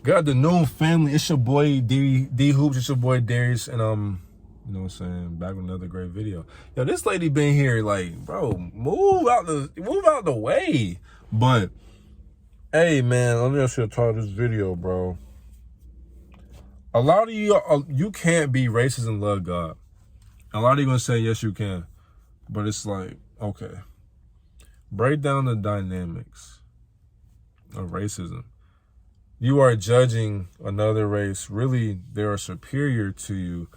Got the new family. It's your boy D Hoops. It's your boy Darius, and you know what I'm saying, back with another great video. Yo, this lady been here, like, bro, move out the way. But hey, man, let me just talk this video, bro. A lot of you can't be racist and love God. A lot of you gonna say yes, you can, but it's like, okay, break down the dynamics of racism. You are judging another race. Really, they are superior to you,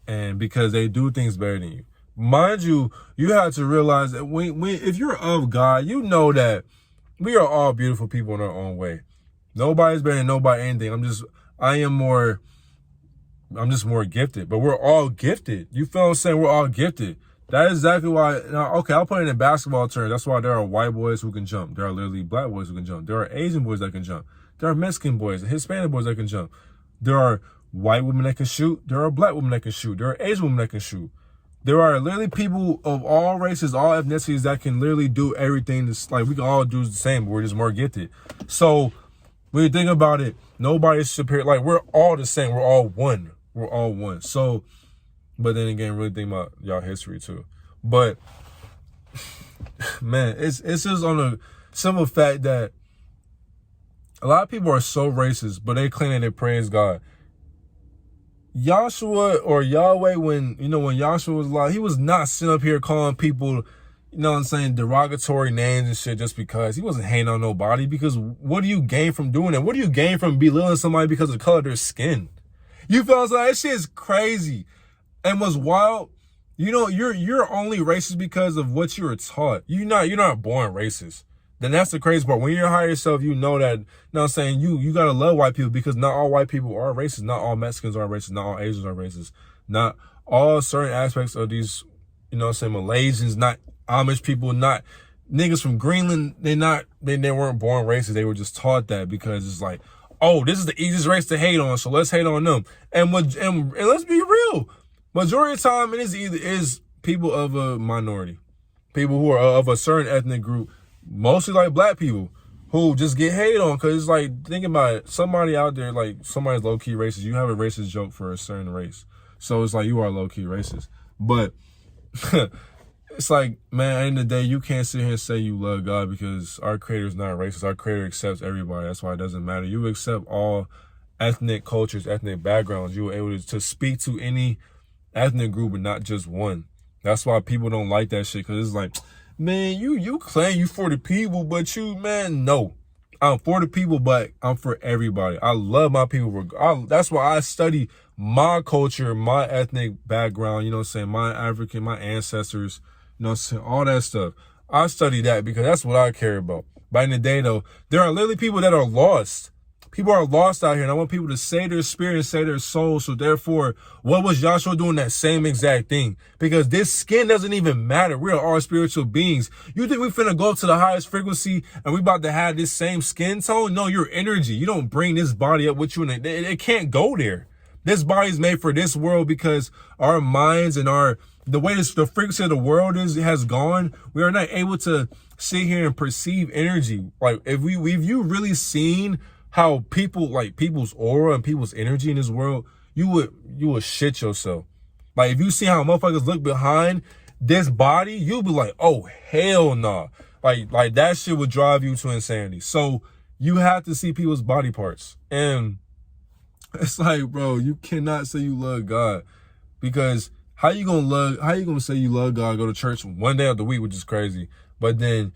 and because they do things better than you. Mind you, you have to realize that if you're of God, you know that we are all beautiful people in our own way. Nobody's better than nobody anything. I'm just more gifted, but we're all gifted. You feel what I'm saying? We're all gifted. That is exactly why. Now, okay, I'll put it in basketball terms. That's why there are white boys who can jump. There are literally black boys who can jump. There are Asian boys that can jump. There are Mexican boys and Hispanic boys that can jump. There are white women that can shoot. There are black women that can shoot. There are Asian women that can shoot. There are literally people of all races, all ethnicities that can literally do everything. That's like, we can all do the same, but we're just more gifted. So when you think about it, nobody's superior. Like, we're all the same. We're all one. We're all one. So, but then again, really think about y'all history too. But man, it's just on a simple fact that a lot of people are so racist, but they claim that they praise God. Yahshua or Yahweh, when Yahshua was alive, he was not sitting up here calling people, you know what I'm saying, derogatory names and shit just because. He wasn't hating on nobody, because what do you gain from doing that? What do you gain from belittling somebody because of the color of their skin? You feel what I'm saying? That shit is crazy. And what's wild, you're only racist because of what you were taught. You're not born racist. Then that's the crazy part. When you're higher yourself, you know that, you know what I'm saying, you gotta love white people, because not all white people are racist. Not all Mexicans are racist. Not all Asians are racist. Not all certain aspects of these, you know what I'm saying, Malaysians, not Amish people, not niggas from Greenland, they weren't born racist. They were just taught that because it's like, oh, this is the easiest race to hate on, so let's hate on them. And let's be real. Majority of the time, it is people of a minority. People who are of a certain ethnic group, mostly like black people, who just get hated on. Because it's like, think about it. Somebody out there, like, somebody's low-key racist. You have a racist joke for a certain race. So it's like, you are low-key racist. But it's like, man, at the end of the day, you can't sit here and say you love God, because our creator is not racist. Our creator accepts everybody. That's why it doesn't matter. You accept all ethnic cultures, ethnic backgrounds. You were able to speak to any ethnic group, but not just one. That's why people don't like that shit, because it's like, man, you claim you for the people, but man, no. I'm for the people, but I'm for everybody. I love my people. That's why I study my culture, my ethnic background, you know what I'm saying, my African, my ancestors, you know what I'm saying, all that stuff. I study that because that's what I care about. But in the day, though, there are literally people that are lost. People are lost out here, and I want people to save their spirit and save their soul. So therefore, what was Yahshua doing? That same exact thing? Because this skin doesn't even matter. We are all spiritual beings. You think we finna go up to the highest frequency and we about to have this same skin tone? No, your energy. You don't bring this body up with you, and it can't go there. This body is made for this world, because our minds and the way the frequency of the world has gone, we are not able to sit here and perceive energy. Like, if you really seen how people's aura and people's energy in this world, you would shit yourself. Like, if you see how motherfuckers look behind this body, you'll be like, oh, hell nah. Like that shit would drive you to insanity. So you have to see people's body parts. And it's like, bro, you cannot say you love God, because how you gonna say you love God, go to church one day of the week, which is crazy, but then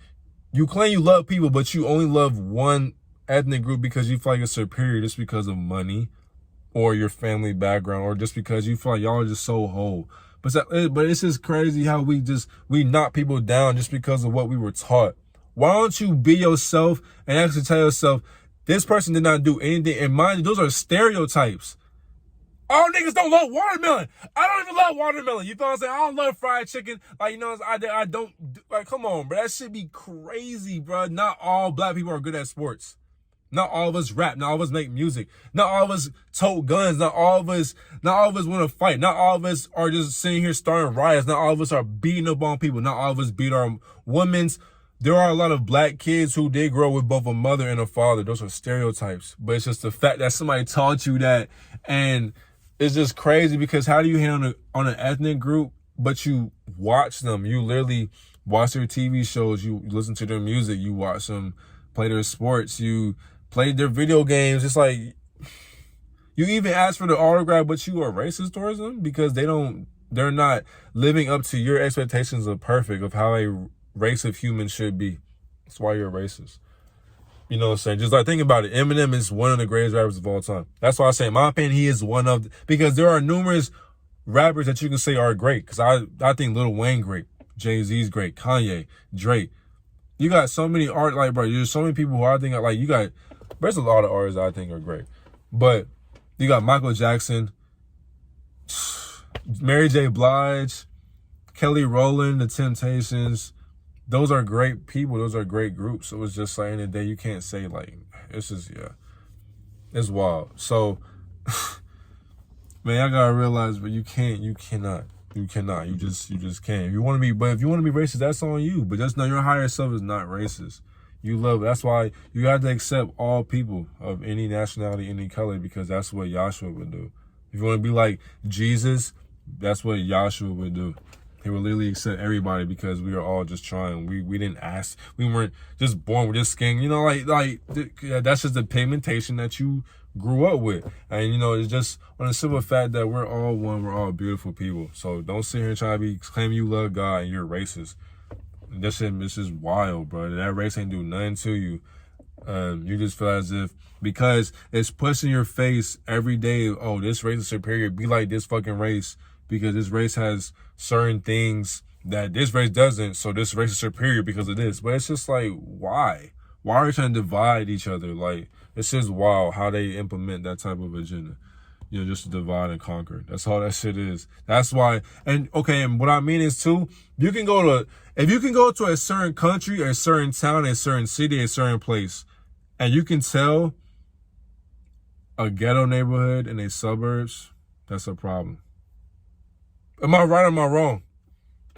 you claim you love people, but you only love one ethnic group because you feel like it's superior, just because of money or your family background, or just because you feel like y'all are just so whole. But it's just crazy how we knock people down just because of what we were taught. Why don't you be yourself and actually tell yourself, this person did not do anything? And mind you, those are stereotypes. All niggas don't love watermelon. I don't even love watermelon. You feel what I'm saying? I don't love fried chicken. Like, you know, I don't, like, come on, bro. That shit be crazy, bro. Not all black people are good at sports. Not all of us rap. Not all of us make music. Not all of us tote guns. Not all of us want to fight. Not all of us are just sitting here starting riots. Not all of us are beating up on people. Not all of us beat our women's there are a lot of black kids who did grow with both a mother and a father. Those are stereotypes. But it's just the fact that somebody taught you that. And it's just crazy because how do you hate on an ethnic group, but you watch them? You literally watch their TV shows. You listen to their music. You watch them play their sports. You play their video games. It's like you even ask for the autograph, but you are racist towards them because they're not living up to your expectations of perfect, of how a race of humans should be. That's why you're a racist. You know what I'm saying? Just like, think about it. Eminem is one of the greatest rappers of all time. That's why I say, in my opinion, he is one of, because there are numerous rappers that you can say are great. Because I think Lil Wayne great. Jay-Z's great. Kanye, Drake. You got so many art, like, bro, there's so many people who I think are, like, you got, there's a lot of artists I think are great. But you got Michael Jackson, Mary J. Blige, Kelly Rowland, The Temptations. Those are great people. Those are great groups. So it's just like, in the day, you can't say, like, it's just, yeah, it's wild. So, man, I gotta realize, but you cannot. You just can't. If you want to be racist, that's on you. But just know your higher self is not racist. You love it. That's why you have to accept all people of any nationality, any color, because that's what Yahshua would do. If you want to be like Jesus, that's what Yahshua would do. He would literally accept everybody because we are all just trying. We didn't ask. We weren't just born with this skin. You know, that's just the pigmentation that you grew up with. And, you know, it's just on the simple fact that we're all one. We're all beautiful people. So don't sit here and try to claim you love God and you're racist. This shit is just wild, bro. That race ain't do nothing to you. You just feel as if, because it's pushed in your face every day, oh, this race is superior, be like this fucking race, because this race has certain things that this race doesn't, so this race is superior because of this. But it's just like, why? Why are you trying to divide each other? Like, it's just wild how they implement that type of agenda. You know, just to divide and conquer. That's all that shit is. That's why, and okay, and what I mean is too, if you can go to a certain country, a certain town, a certain city, a certain place, and you can tell a ghetto neighborhood in a suburbs, that's a problem. Am I right or am I wrong?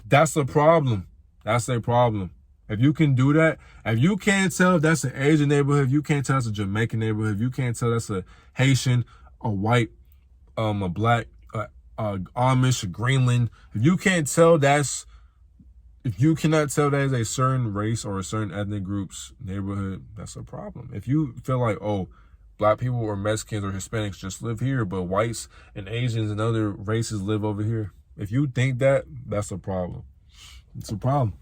That's a problem. That's a problem. If you can do that, if you can't tell if that's an Asian neighborhood, if you can't tell that's a Jamaican neighborhood, if you can't tell that's a Haitian, a white, a black, Amish, a Greenland, if you cannot tell that is a certain race or a certain ethnic group's neighborhood, that's a problem. If you feel like, oh, black people or Mexicans or Hispanics just live here, but whites and Asians and other races live over here, if you think that, that's a problem. It's a problem.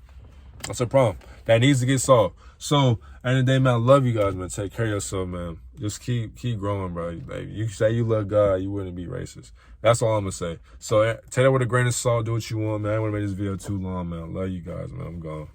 That's a problem. That needs to get solved. So, at the end of the day, man, I love you guys, man. Take care of yourself, man. Just keep growing, bro. Like, you say you love God, you wouldn't be racist. That's all I'm going to say. So, take that with a grain of salt. Do what you want, man. I don't want to make this video too long, man. I love you guys, man. I'm gone.